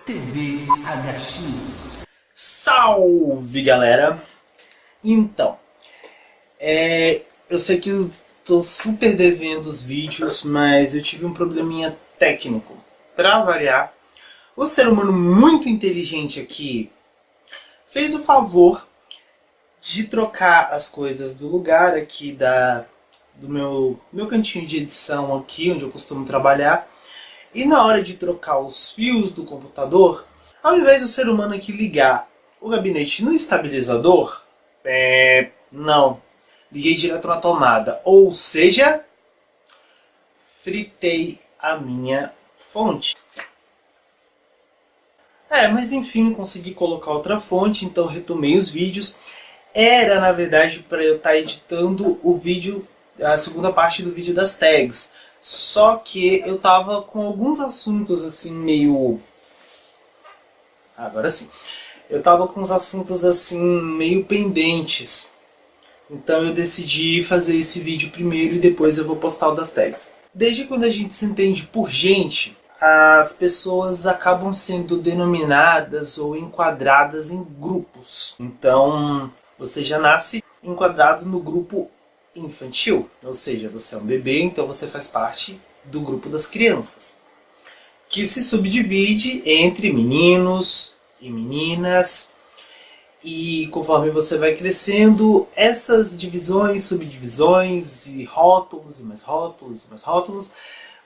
TV HX. Salve, galera! Então, eu sei que eu tô super devendo os vídeos, mas eu tive um probleminha técnico. Pra variar, o ser humano muito inteligente aqui fez o favor de trocar as coisas do lugar aqui do meu cantinho de edição aqui, onde eu costumo trabalhar. E na hora de trocar os fios do computador, ao invés do ser humano aqui ligar o gabinete no estabilizador, não, liguei direto na tomada. Ou seja, fritei a minha fonte. Mas enfim, consegui colocar outra fonte, então retomei os vídeos. Era, na verdade, para eu estar editando o vídeo, a segunda parte do vídeo das tags. Só que eu tava com alguns assuntos assim meio... Agora sim. Eu tava com uns assuntos assim meio pendentes. Então eu decidi fazer esse vídeo primeiro e depois eu vou postar o das tags. Desde quando a gente se entende por gente, as pessoas acabam sendo denominadas ou enquadradas em grupos. Então você já nasce enquadrado no grupo infantil, ou seja, você é um bebê, então você faz parte do grupo das crianças, que se subdivide entre meninos e meninas, e conforme você vai crescendo, essas divisões, subdivisões e rótulos, e mais rótulos, e mais rótulos,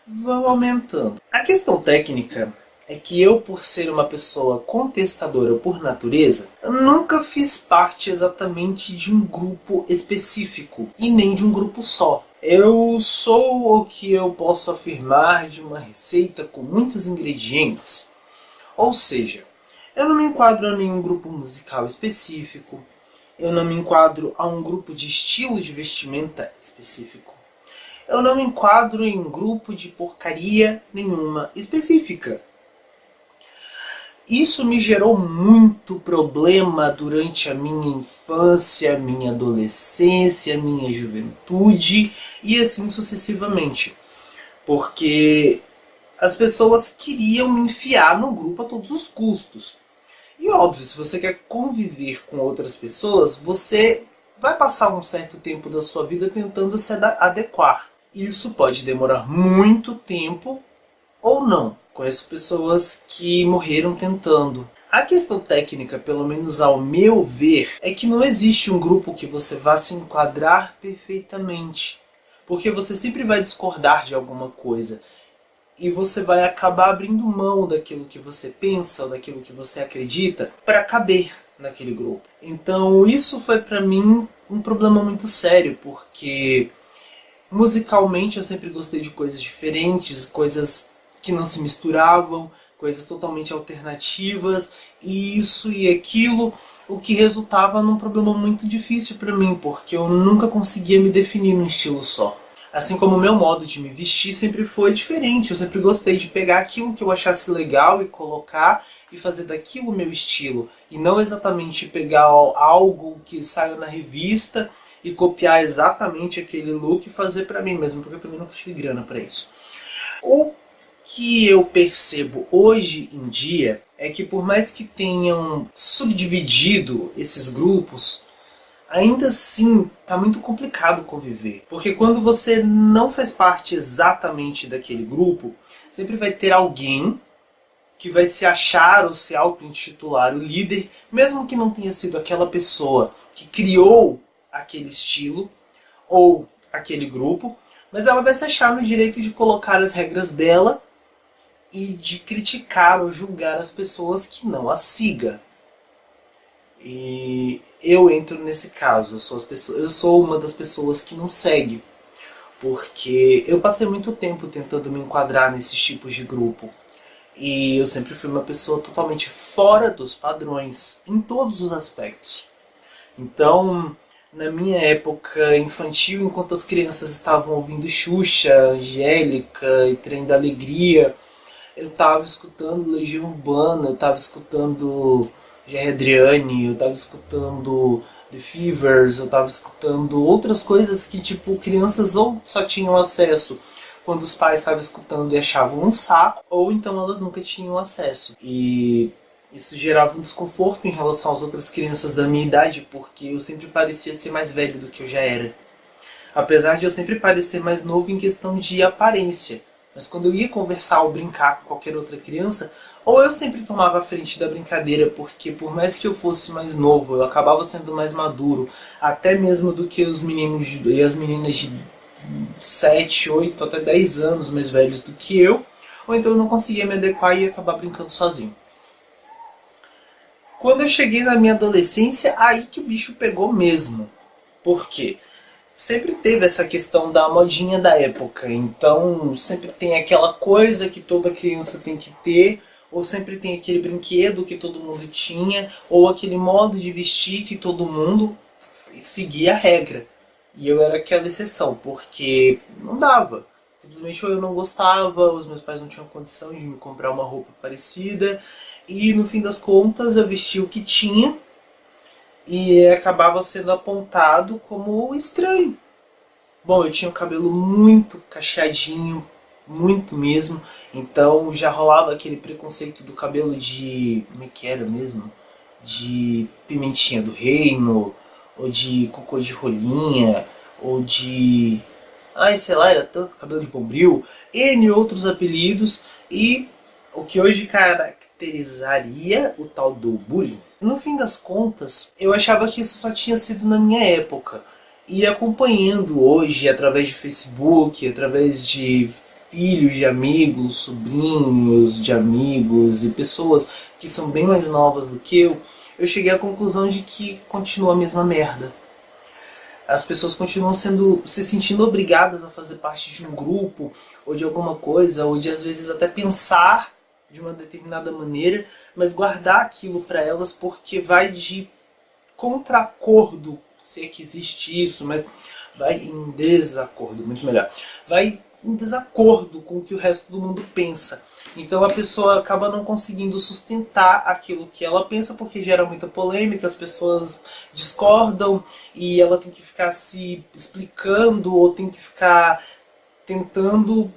vão aumentando. A questão técnica é que eu, por ser uma pessoa contestadora por natureza, eu nunca fiz parte exatamente de um grupo específico, e nem de um grupo só. Eu sou o que eu posso afirmar de uma receita com muitos ingredientes. Ou seja, eu não me enquadro a nenhum grupo musical específico, eu não me enquadro a um grupo de estilo de vestimenta específico, eu não me enquadro em um grupo de porcaria nenhuma específica. Isso me gerou muito problema durante a minha infância, minha adolescência, minha juventude e assim sucessivamente. Porque as pessoas queriam me enfiar no grupo a todos os custos. E óbvio, se você quer conviver com outras pessoas, você vai passar um certo tempo da sua vida tentando se adequar. Isso pode demorar muito tempo ou não. Conheço pessoas que morreram tentando. A questão técnica, pelo menos ao meu ver, é que não existe um grupo que você vá se enquadrar perfeitamente. Porque você sempre vai discordar de alguma coisa. E você vai acabar abrindo mão daquilo que você pensa, ou daquilo que você acredita, para caber naquele grupo. Então isso foi para mim um problema muito sério, porque musicalmente eu sempre gostei de coisas diferentes, coisas que não se misturavam, coisas totalmente alternativas, e isso e aquilo, o que resultava num problema muito difícil para mim, porque eu nunca conseguia me definir num estilo só. Assim como o meu modo de me vestir sempre foi diferente, eu sempre gostei de pegar aquilo que eu achasse legal e colocar e fazer daquilo o meu estilo, e não exatamente pegar algo que saiu na revista e copiar exatamente aquele look e fazer para mim mesmo, porque eu também nunca tive grana para isso. O que eu percebo hoje em dia é que por mais que tenham subdividido esses grupos, ainda assim está muito complicado conviver. Porque quando você não faz parte exatamente daquele grupo, sempre vai ter alguém que vai se achar ou se auto-intitular o líder, mesmo que não tenha sido aquela pessoa que criou aquele estilo ou aquele grupo, mas ela vai se achar no direito de colocar as regras dela e de criticar ou julgar as pessoas que não a sigam. E eu entro nesse caso, eu sou uma das pessoas que não segue, porque eu passei muito tempo tentando me enquadrar nesses tipos de grupo, e eu sempre fui uma pessoa totalmente fora dos padrões, em todos os aspectos. Então, na minha época infantil, enquanto as crianças estavam ouvindo Xuxa, Angélica e Trem da Alegria, eu estava escutando Legião Urbana, eu estava escutando Gerry Adriane, eu estava escutando The Fevers, eu estava escutando outras coisas que tipo crianças ou só tinham acesso quando os pais estavam escutando e achavam um saco, ou então elas nunca tinham acesso. E isso gerava um desconforto em relação às outras crianças da minha idade, porque eu sempre parecia ser mais velho do que eu já era. Apesar de eu sempre parecer mais novo em questão de aparência. Mas quando eu ia conversar ou brincar com qualquer outra criança, ou eu sempre tomava a frente da brincadeira, porque por mais que eu fosse mais novo, eu acabava sendo mais maduro, até mesmo do que os meninos e as meninas de 7, 8, até 10 anos mais velhos do que eu, ou então eu não conseguia me adequar e ia acabar brincando sozinho. Quando eu cheguei na minha adolescência, aí que o bicho pegou mesmo. Por quê? Sempre teve essa questão da modinha da época, então sempre tem aquela coisa que toda criança tem que ter, ou sempre tem aquele brinquedo que todo mundo tinha, ou aquele modo de vestir que todo mundo seguia a regra. E eu era aquela exceção, porque não dava. Simplesmente ou eu não gostava, os meus pais não tinham condição de me comprar uma roupa parecida, e no fim das contas eu vestia o que tinha, e acabava sendo apontado como estranho. Bom, eu tinha o cabelo muito cacheadinho, muito mesmo, então já rolava aquele preconceito do cabelo de... como é que era mesmo? De pimentinha do reino, ou de cocô de rolinha, ou de... ai, sei lá, era tanto cabelo de bombril, N outros apelidos, e o que hoje caracterizaria o tal do bullying. No fim das contas, eu achava que isso só tinha sido na minha época. E acompanhando hoje, através de Facebook, através de filhos de amigos, sobrinhos de amigos e pessoas que são bem mais novas do que eu cheguei à conclusão de que continua a mesma merda. As pessoas continuam se sentindo obrigadas a fazer parte de um grupo, ou de alguma coisa, ou de às vezes até pensar de uma determinada maneira, mas guardar aquilo para elas porque vai de contracordo, se é que existe isso, mas vai em desacordo, muito melhor. Vai em desacordo com o que o resto do mundo pensa. Então a pessoa acaba não conseguindo sustentar aquilo que ela pensa porque gera muita polêmica, as pessoas discordam e ela tem que ficar se explicando ou tem que ficar tentando,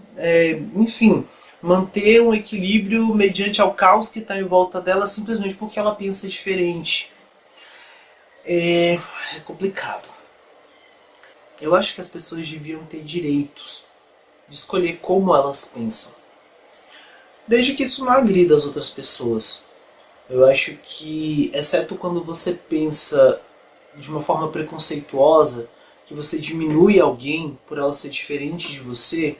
enfim, manter um equilíbrio mediante ao caos que está em volta dela simplesmente porque ela pensa diferente. É complicado. Eu acho que as pessoas deviam ter direitos de escolher como elas pensam, desde que isso não agrida as outras pessoas. Eu acho que, exceto quando você pensa de uma forma preconceituosa, que você diminui alguém por ela ser diferente de você,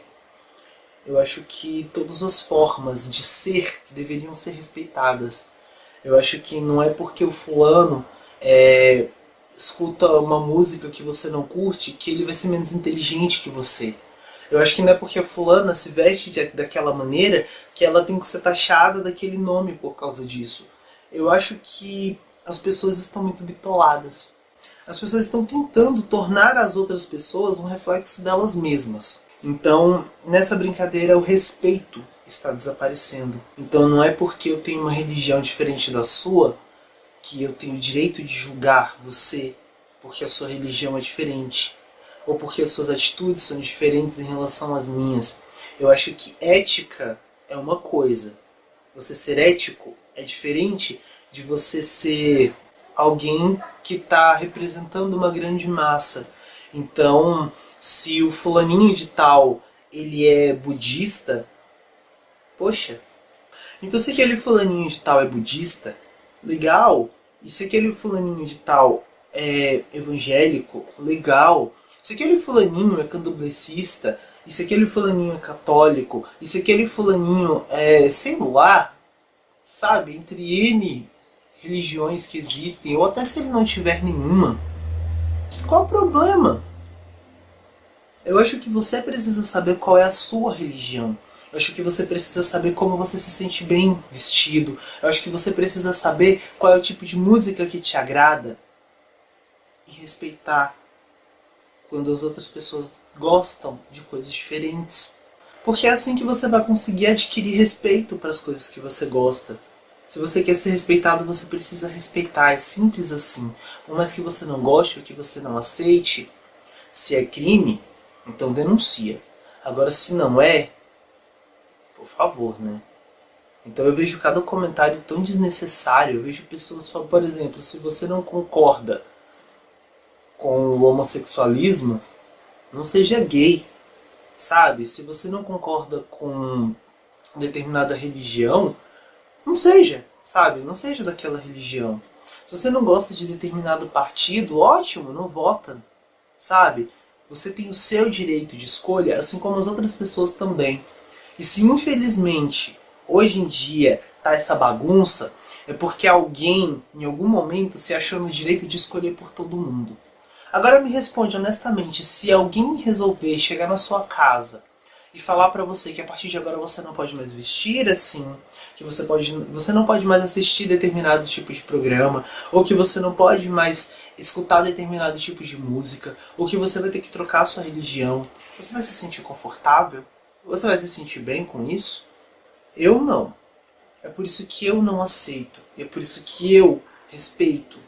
eu acho que todas as formas de ser deveriam ser respeitadas. Eu acho que não é porque o fulano escuta uma música que você não curte que ele vai ser menos inteligente que você. Eu acho que não é porque a fulana se veste daquela maneira que ela tem que ser taxada daquele nome por causa disso. Eu acho que as pessoas estão muito bitoladas. As pessoas estão tentando tornar as outras pessoas um reflexo delas mesmas. Então, nessa brincadeira, o respeito está desaparecendo. Então não é porque eu tenho uma religião diferente da sua que eu tenho o direito de julgar você porque a sua religião é diferente, ou porque as suas atitudes são diferentes em relação às minhas. Eu acho que ética é uma coisa. Você ser ético é diferente de você ser alguém que está representando uma grande massa. Então, se o fulaninho de tal ele é budista, poxa, então se aquele fulaninho de tal é budista, legal. E se aquele fulaninho de tal é evangélico, legal. Se aquele fulaninho é candomblessista, e se aquele fulaninho é católico, e se aquele fulaninho é, sei lá, sabe, entre N religiões que existem, ou até se ele não tiver nenhuma, qual o problema? Eu acho que você precisa saber qual é a sua religião. Eu acho que você precisa saber como você se sente bem vestido. Eu acho que você precisa saber qual é o tipo de música que te agrada. E respeitar quando as outras pessoas gostam de coisas diferentes. Porque é assim que você vai conseguir adquirir respeito para as coisas que você gosta. Se você quer ser respeitado, você precisa respeitar. É simples assim. Por mais que você não goste ou que você não aceite, se é crime, então denuncia. Agora, se não é, por favor, né? Então eu vejo cada comentário tão desnecessário. Eu vejo pessoas falando, por exemplo, se você não concorda com o homossexualismo, não seja gay, sabe? Se você não concorda com determinada religião, não seja, sabe? Não seja daquela religião. Se você não gosta de determinado partido, ótimo, não vota, sabe? Você tem o seu direito de escolha, assim como as outras pessoas também. E se infelizmente hoje em dia tá essa bagunça, é porque alguém em algum momento se achou no direito de escolher por todo mundo. Agora me responde honestamente, se alguém resolver chegar na sua casa e falar pra você que a partir de agora você não pode mais vestir assim, que você não pode mais assistir determinado tipo de programa, ou que você não pode mais escutar determinado tipo de música, ou que você vai ter que trocar a sua religião, você vai se sentir confortável? Você vai se sentir bem com isso? Eu não. É por isso que eu não aceito. E é por isso que eu respeito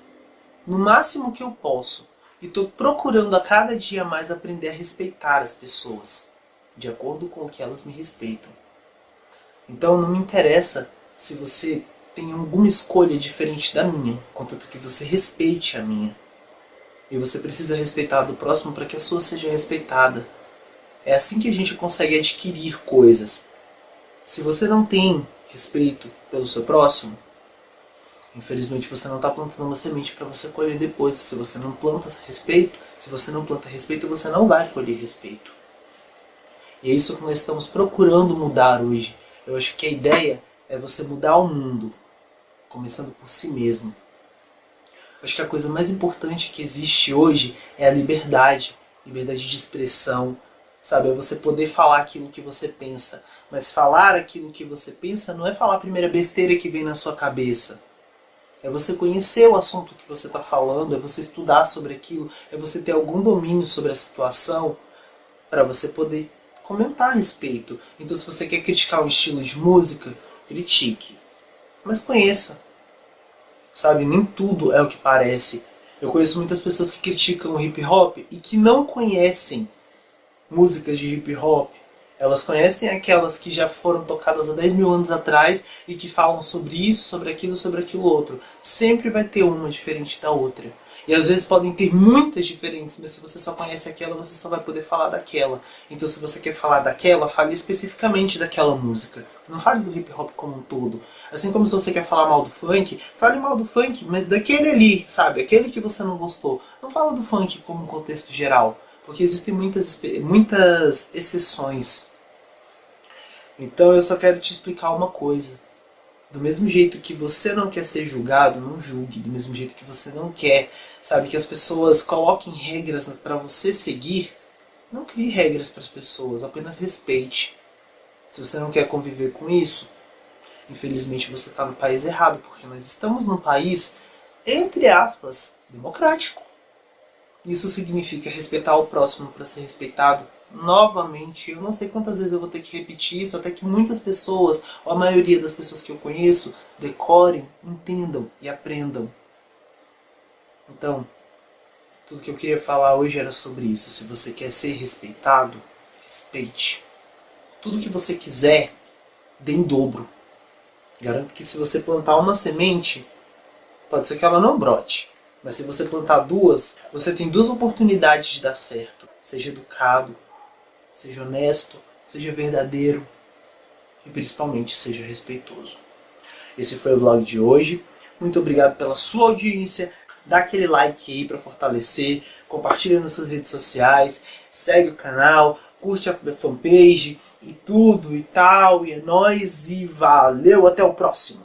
no máximo que eu posso. E estou procurando a cada dia mais aprender a respeitar as pessoas, de acordo com o que elas me respeitam. Então não me interessa se você tem alguma escolha diferente da minha, contanto que você respeite a minha. E você precisa respeitar a do próximo para que a sua seja respeitada. É assim que a gente consegue adquirir coisas. Se você não tem respeito pelo seu próximo, infelizmente você não está plantando uma semente para você colher depois. Se você não planta respeito, você não vai colher respeito. E é isso que nós estamos procurando mudar hoje. Eu acho que a ideia é você mudar o mundo, começando por si mesmo. Eu acho que a coisa mais importante que existe hoje é a liberdade. Liberdade de expressão, sabe? É você poder falar aquilo que você pensa. Mas falar aquilo que você pensa não é falar a primeira besteira que vem na sua cabeça. É você conhecer o assunto que você está falando, é você estudar sobre aquilo, é você ter algum domínio sobre a situação para você poder comentar a respeito. Então se você quer criticar um estilo de música, critique. Mas conheça. Sabe, nem tudo é o que parece. Eu conheço muitas pessoas que criticam o hip hop e que não conhecem músicas de hip hop. Elas conhecem aquelas que já foram tocadas há 10 mil anos atrás e que falam sobre isso, sobre aquilo outro. Sempre vai ter uma diferente da outra. E às vezes podem ter muitas diferentes, mas se você só conhece aquela, você só vai poder falar daquela. Então se você quer falar daquela, fale especificamente daquela música. Não fale do hip hop como um todo. Assim como se você quer falar mal do funk, fale mal do funk, mas daquele ali, sabe? Aquele que você não gostou. Não fala do funk como um contexto geral. Porque existem muitas exceções. Então eu só quero te explicar uma coisa. Do mesmo jeito que você não quer ser julgado, não julgue. Do mesmo jeito que você não quer, sabe, que as pessoas coloquem regras para você seguir, não crie regras para as pessoas, apenas respeite. Se você não quer conviver com isso, infelizmente você está no país errado, porque nós estamos num país, entre aspas, democrático. Isso significa respeitar o próximo para ser respeitado. Novamente, eu não sei quantas vezes eu vou ter que repetir isso, até que muitas pessoas, ou a maioria das pessoas que eu conheço, decorem, entendam e aprendam. Então, tudo que eu queria falar hoje era sobre isso. Se você quer ser respeitado, respeite. Tudo que você quiser, dê em dobro. Garanto que se você plantar uma semente, pode ser que ela não brote. Mas se você plantar duas, você tem duas oportunidades de dar certo. Seja educado, seja honesto, seja verdadeiro e principalmente seja respeitoso. Esse foi o vlog de hoje. Muito obrigado pela sua audiência. Dá aquele like aí para fortalecer. Compartilha nas suas redes sociais. Segue o canal. Curte a fanpage e tudo e tal. E é nóis e valeu. Até o próximo.